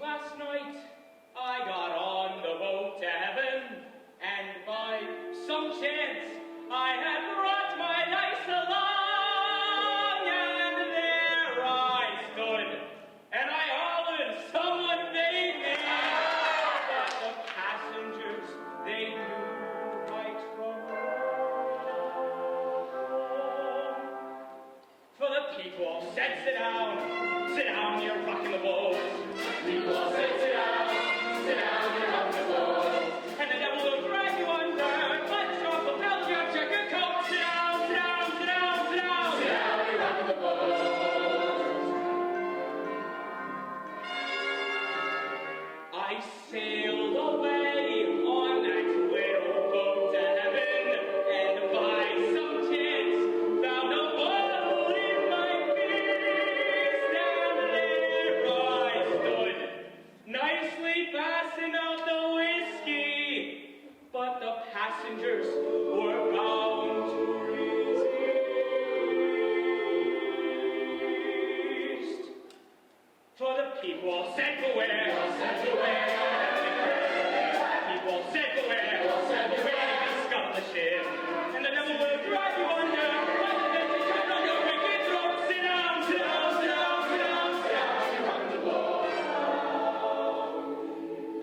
Last night I got on the boat to heaven, and by some chance I had brought my dice along, and there I stood, and I hollered, someone made me. But the passengers, they knew right from wrong. For the people all said, sit down, you're rocking the boat. People all said, sit down, you're rocking the boat. And the devil will drag you under, punch off the belt, you check your coat. Sit down, Sit down, you're rocking the boat. I sailed away on that little boat to heaven, and by some chance found a bottle in my fist, and there I stood, nicely passing out the whiskey, but the passengers were bound to resist. For the people all said beware. People said beware. Scum the ship, and the devil will drive you under. But then you turn on your wicked throat. Sit down, You're rocking the boat.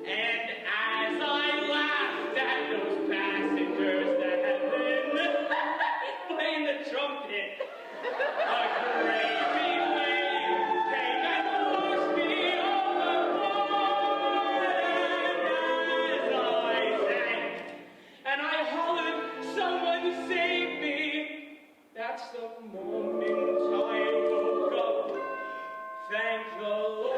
And as I laughed at those passengers that had been playing the trumpet, a great big wave came and washed me overboard. And as I sank, and I hollered, someone save me, that's the moment I woke up. Thank the Lord.